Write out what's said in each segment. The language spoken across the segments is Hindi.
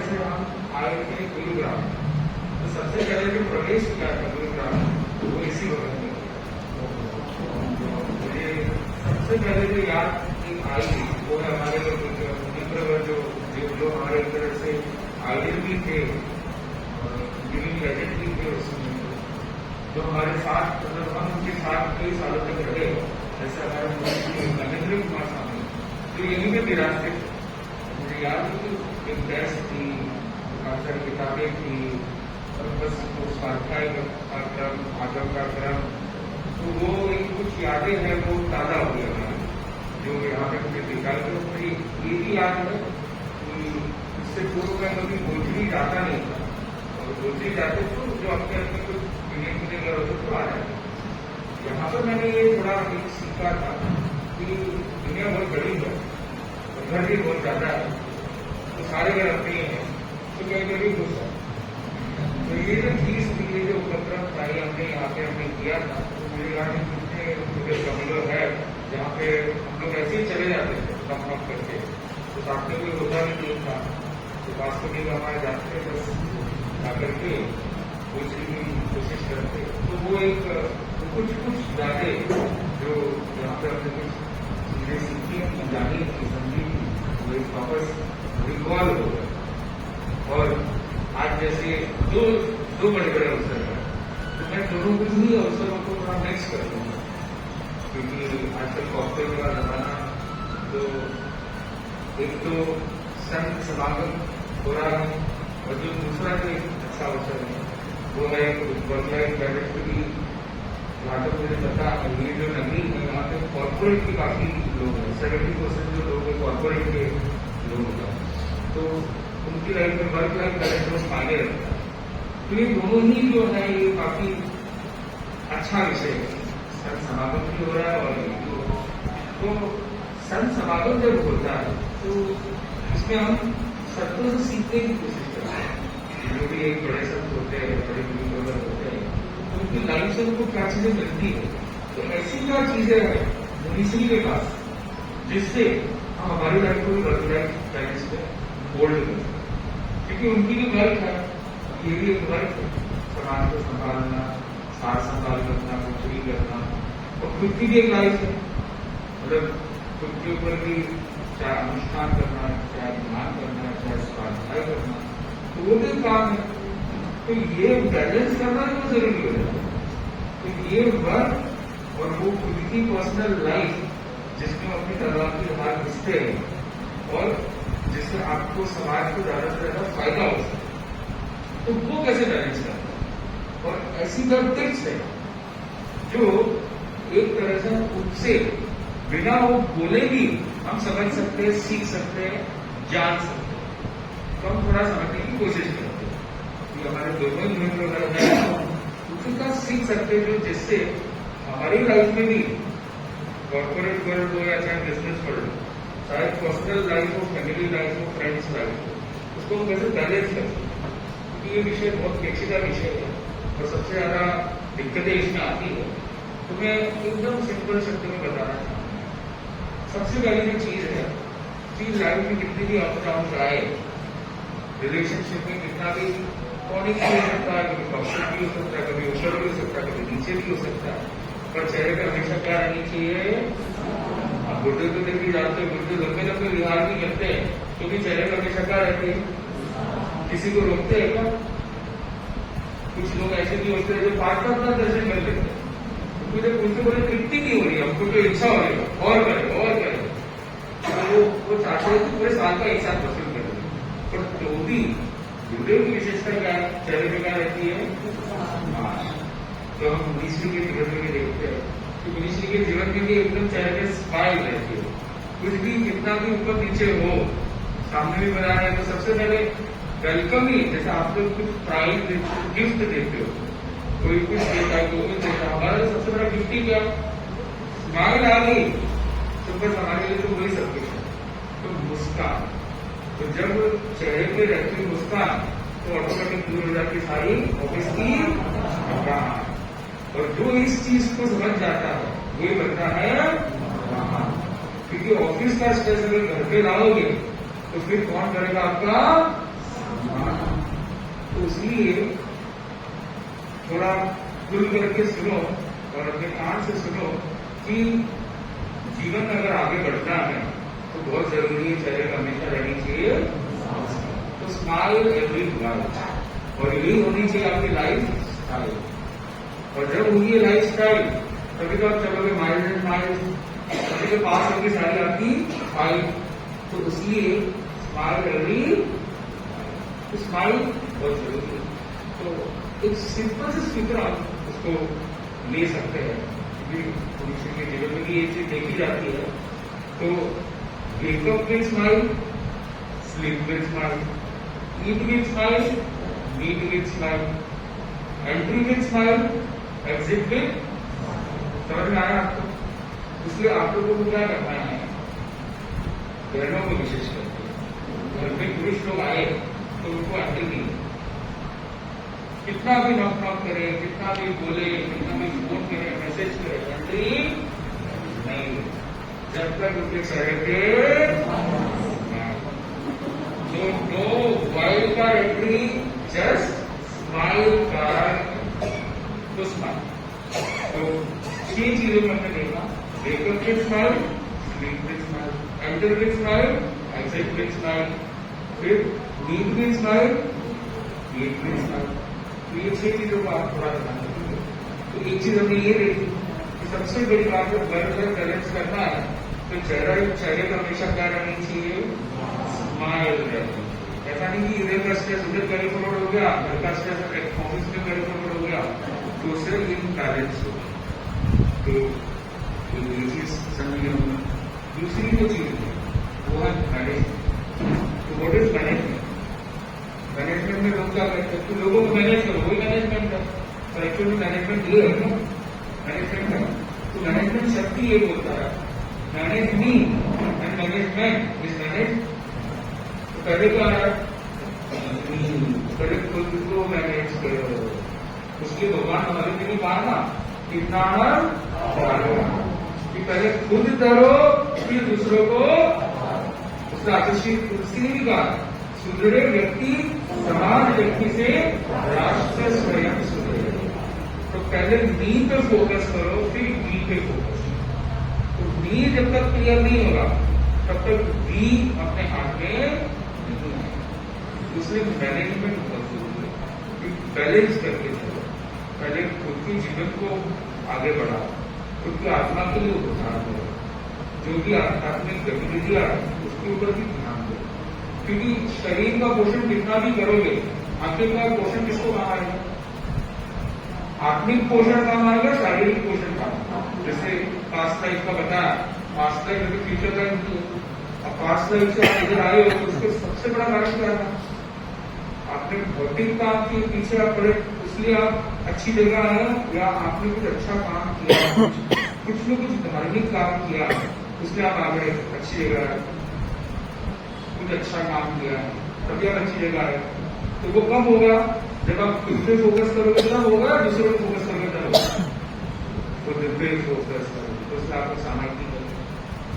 से हम आए थे गुरुग्राम। तो सबसे पहले जो प्रवेश किया था गुरुग्राम वो इसी वक्त में। मुझे सबसे पहले जो याद आई वो है हमारे मित्र जो हमारे एक तरह से आइडियल भी थे, लिविंग लेजेंड भी थे उसमें, जो हमारे साथ मतलब हम उनके साथ कई सालों तक रहे। जैसे हमारे नरेंद्र कुमार स्वामी जो यहीं पे विरासते थे। मुझे याद है कि एक टेस्ट थी, काफी सारी किताबें थी और बस स्वाध्याय का क्रम, आगम का क्रम, तो वो एक कुछ यादें हैं वो ताज़ा हो गया हमारा जो यहाँ पे मुझे दिखा। तो मुझे ये भी याद है कि इससे पूर्व में कभी गोजरी जाता नहीं था, और गोजरी जाते तो जो अपने अपने कुछ मिलने घर होते तो आ जाते। यहाँ पर मैंने ये थोड़ा एक सीखा था कि दुनिया बहुत बड़ी है, घर भी बहुत ज्यादा है, तो सारे घर अपने हैं, तो कहीं कभी घुस है। तो ये जो चीज थी, ये जो उपक्रम था, ये हमने यहाँ पे हमने किया था। तो मेरे यहाँ में कितने छोटे कमरे है जहाँ पे हम लोग ऐसे ही चले जाते थे कम कम करके, तो साथ में कोई होता भी नहीं था। तो वास्तव में हमारे जाते बस आकर के पूछने की कोशिश करते। तो वो एक कुछ यादें जो यहाँ पे हमने कुछ चीजें सीखी हैं, जानी थी, समझी थी, वो एक वापस रिकॉल हो गया। और आज जैसे दो बड़े बड़े अवसर हैं, तो मैं दोनों को ही अवसरों को थोड़ा मिक्स कर दूंगा, क्योंकि आजकल कॉकटेल का जमाना, तो एक तो संत समागम हो रहा है, और जो दूसरा जो अच्छा अवसर है वो है वर्क लाइफ बैलेंस की। जहाँ तक मुझे पता ये जो नगरी है यहाँ पे कॉर्पोरेट के काफी लोग हैं, 70% जो लोग हैं कॉर्पोरेट के लोग हैं, तो उनकी लाइफ में वर्क लाइफ बैलेंस बहुत मायने रखता है। तो ये दोनों ही जो है ये काफी अच्छा विषय है। संत समागम भी हो रहा है और ये भी हो रहा है। तो संत समागम जब होता है तो इसमें हम सत्यों से सीखने की कोशिश करते हैं। जो भी एक बड़े संत होते हैं, बड़े गुरु होते हैं, तो उनकी लाइफ से उनको क्या चीजें मिलती है। तो ऐसी क्या चीजें हैं मुनीश्री के पास जिससे हम हमारी लाइफ को भी वर्क लाइफ बैलेंस पे होल्ड करें, क्योंकि उनकी भी वर्क है, ये भी एक वर्क है, समाज को संभालना, साथ संभाल करना, कुछ भी करना, और खुद की भी एक लाइफ है, मतलब खुद के ऊपर भी चाहे अनुष्ठान करना, चाहे ध्यान करना, चाहे स्वाध्याय करना, तो वो भी काम है। तो ये बैलेंस करना तो जरूरी हो जाता है। तो ये वर्क और वो खुद की पर्सनल लाइफ जिसमें अपनी तलवार की हाथ घिसते हैं और जिससे आपको समाज को ज्यादा से ज्यादा फायदा हो सके, तो वो कैसे बैलेंस करना है। और ऐसी टिप्स है जो एक तरह से उससे बिना वो बोले भी हम समझ सकते हैं, सीख सकते हैं, जान सकते हैं। तो हम थोड़ा समझने की कोशिश करते हैं कि हमारे दोनों ही मित्र हैं उनका सीख सकते हैं, जो जिससे हमारी लाइफ में भी कॉर्पोरेट वर्ल्ड हो या चाहे बिजनेस वर्ल्ड हो, चाहे पर्सनल लाइफ हो, फैमिली लाइफ हो, फ्रेंड्स लाइफ हो, उसको हम कैसे बैलेंस करते हैं। क्योंकि ये विषय बहुत पेचीदा विषय है और सबसे ज्यादा दिक्कतें इसमें आती है। तो मैं एकदम सिंपल शब्द में बताना चाहूँगा। सबसे पहली जो चीज लाइफ में कितनी भी अप डाउन आए, रिलेशनशिप में कितना भी टॉनिक भी हो सकता है, कभी टॉक्सिक भी हो सकता है, कभी ऊपर भी हो सकता है, कभी नीचे भी हो सकता है, पर चेहरे पर हमेशा क्या रहनी चाहिए। आप गुर्दे को देखिए जाते हैं, गुर्दे लंबे लंबे विहार भी करते हैं, तो भी चेहरे पर हमेशा क्या रहती है। किसी को रोकते हैं क्या? कुछ लोग ऐसे भी होते हैं जो 5-5 दर्शन कर लेते हैं, मुझे उनसे बोले तृप्ति नहीं हो रही, हमको तो इच्छा हो रही है और करे। तो वो चाहते हैं कि पूरे साल का एक साथ वसूल कर दे, पर तो भी गुरुदेव की विशेषता क्या चेहरे पे क्या रहती है। तो हम मुनीश्री के जीवन में भी देखते हैं कि मुनीश्री के जीवन में भी एकदम चेहरे पे स्माइल रहती है। कुछ भी कितना भी ऊपर नीचे हो, सामने भी बना है तो सबसे पहले वेलकम ही, जैसे आप लोग कुछ प्राइज गिफ्ट देते हो, कोई कुछ देता है, कोई कुछ देता है, हमारा सबसे बड़ा गिफ्ट ही क्या, स्माइल आ गई तो बस हमारे लिए तो वही सब कुछ है। तो मुस्कान, तो जब चेहरे पे रहती मुस्कान तो ऑटोमेटिक दूर हो जाती सारी ऑफिस की घबराहट। और जो इस चीज को समझ जाता है वही बनता है महान। क्योंकि ऑफिस का स्ट्रेस अगर घर पे लाओगे तो फिर कौन करेगा आपका इसलिए थोड़ा खुल करके सुनो और अपने कान से सुनो कि जीवन में अगर आगे बढ़ना है तो बहुत जरूरी है, चेहरे हमेशा रहनी चाहिए तो स्माइल एवरी लाइफ, और यही होनी चाहिए आपकी लाइफ स्टाइल। और जब होगी लाइफ स्टाइल तभी तो आप चलोगे माइल्ड एंड माइल्ड, तभी तो पास होगी सारी आपकी फाइल। तो इसलिए स्माइल एवरी, स्माइल बहुत जरूरी है। तो एक सिंपल से सूत्र आप उसको ले सकते हैं, क्योंकि मनुष्य के जीवन में भी ये चीज देखी जाती है। तो wake up with smile, sleep with smile, eat with smile, meet with smile, entry with smile, exit with. समझ में आया आपको? इसलिए आप लोगों को क्या करना है, बहनों को विशेष करके घर में पुरुष लोग आए तो उनको एंट्री नहीं, कितना भी नॉक नॉक करे, कितना भी बोले, कितना भी फोन करे, मैसेज करे, एंट्री नहीं, जब तक उनके चेहरे पे नो वाइल का एंट्री, जस्ट स्माइल का तो स्माइल। तो ये चीजों में हमने देखा, wake up with smile, sleep with smile, enter with smile, exit with smile, फिर meet with smile, eat with smile. तो ये 6 चीजों को आप थोड़ा ध्यान रखिए। तो एक चीज हमने ये देखी कि सबसे बड़ी बात जब वर्क लाइफ बैलेंस करना है तो चेहरे पर हमेशा क्या रहनी चाहिए, स्माइल रहनी। ऐसा नहीं कि इधर का स्ट्रेस उधर कैरी फॉरवर्ड हो गया, घर का स्ट्रेस ऑफिस में कैरी फॉरवर्ड हो गया, तो उससे इनबैलेंस हो गया। तो ये चीज समझिए। दूसरी जो चीज है वो है मैनेजमेंट। तो व्हाट इज मैनेजमेंट? मैनेजमेंट में लोग क्या करते हैं, तो लोगों को मैनेज करो, वही मैनेजमेंट है। और एक्चुअली मैनेजमेंट ये है ना, मैनेजमेंट है। तो मैनेजमेंट शक्ति ये बोलता है, manage me and management is manage. तो पहले क्या है, पहले खुद को मैनेज करो। उसके भगवान हमारे लिए कहा ना, कितना कि पहले खुद करो फिर दूसरों को। उसका तुलसी ने भी कहा, सुधरे व्यक्ति समाज व्यक्ति से राष्ट्र स्वयं सुधरे। तो पहले मी पे फोकस करो, फिर वी पे फोकस करो। तो मी जब तक क्लियर नहीं होगा तब तक वी अपने हाथ में नहीं आएगा। इसलिए मैनेजमेंट बहुत जरूरी है, बैलेंस करके चलो। पहले खुद के जीवन को आगे बढ़ाओ, खुद की आत्मा के लिए उपचार करो, जो भी आध्यात्मिक गतिविधियां उसके ऊपर भी ध्यान दो। क्योंकि शरीर का पोषण कितना भी करोगे, आखिरकार पोषण किसको काम आएगा? आत्मिक पोषण काम आएगा, शारीरिक पोषण काम। जैसे पास्ट लाइफ का बताया, पास्ट लाइफ अभी फ्यूचर लाइफ नहीं है। अब पास्ट लाइफ से आप इधर आए हो तो उसका सबसे बड़ा कारण क्या था? आपने भौतिक काम के पीछे आप पड़े, इसलिए आप अच्छी जगह आए, या आपने कुछ अच्छा काम किया, कुछ न कुछ धार्मिक काम किया, इसलिए आप आगे अच्छी जगह आए, कुछ अच्छा काम किया तभी आप अच्छी जगह आए। तो वो कब होगा? जब आप खुद पे फोकस करोगे तब होगा, दूसरों पे फोकस करोगे तब होगा। तो खुद पे फोकस करोगे तो उससे आपको सामर्थ्य मिलेगा।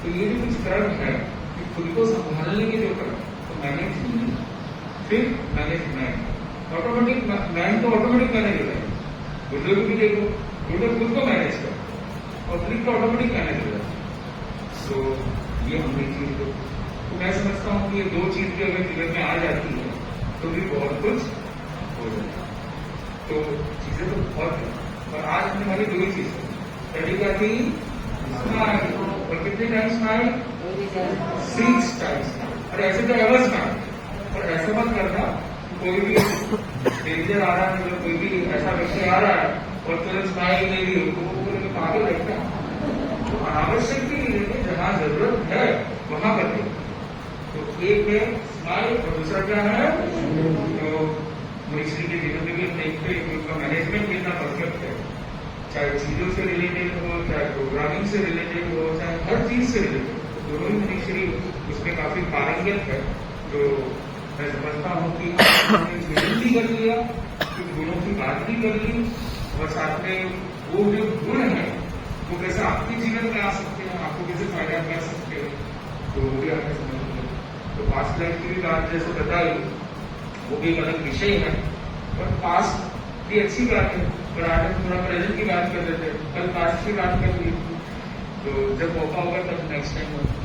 तो ये जो कुछ कर्म है कि खुद को संभालने के जो कर्म, तो मैनेजमेंट, फिर मैनेजमेंट, ऑटोमेटिक मैन तो ऑटोमेटिक मैनेज हो जाएगा। बुजुर्ग भी देखो, बुजुर्ग खुद को मैनेज कर और खुद को ऑटोमेटिक मैनेज हो जाएगा। सो ये हमने चीज को, तो मैं समझता हूँ कि ये 2 चीज भी अगर जीवन में आ जाती है तो भी बहुत कुछ हो जाएगा। तो चीजें तो बहुत है, और आज हमने हमारी 2 ही चीज पहली क्या थी, स्माइल। और कितने टाइम स्माइल? 6 टाइम्स। और ऐसे तो एवर स्माइल। और ऐसा मत करना, कोई भी डेंजर आ रहा है, मतलब कोई भी ऐसा व्यक्ति आ रहा है और तुरंत स्माइल नहीं दी हो तो आगे लगता है। तो अनावश्यक भी नहीं है, जहां जरूरत है वहां कर दे। तो एक है स्माइल और दूसरा क्या है, तो मनुष्य के जीवन में भी देखते हैं उनका मैनेजमेंट कितना परफेक्ट है, चाहे चीजों से रिलेटेड हो, चाहे प्रोग्रामिंग से रिलेटेड हो, चाहे हर चीज से रिलेटेड। तो दोनों ही मनुष्य उसमें काफी पारंगत है। जो मैं समझता हूँ कि आपने जीवन भी कर लिया, कुछ गुणों की बात भी कर ली, और साथ में वो जो गुण है वो कैसे आपके जीवन में आ सकते हैं, आपको कैसे फायदा कर सकते हैं, तो वो भी आपने समझ लिया। तो पास्ट लाइफ की भी बात जैसे बताई, वो भी एक अलग विषय है। पर पास्ट की अच्छी बात है, पर आज हम थोड़ा प्रेजेंट की बात कर रहे थे, कल पास्ट की बात कर ली, तो जब मौका होगा तब नेक्स्ट टाइम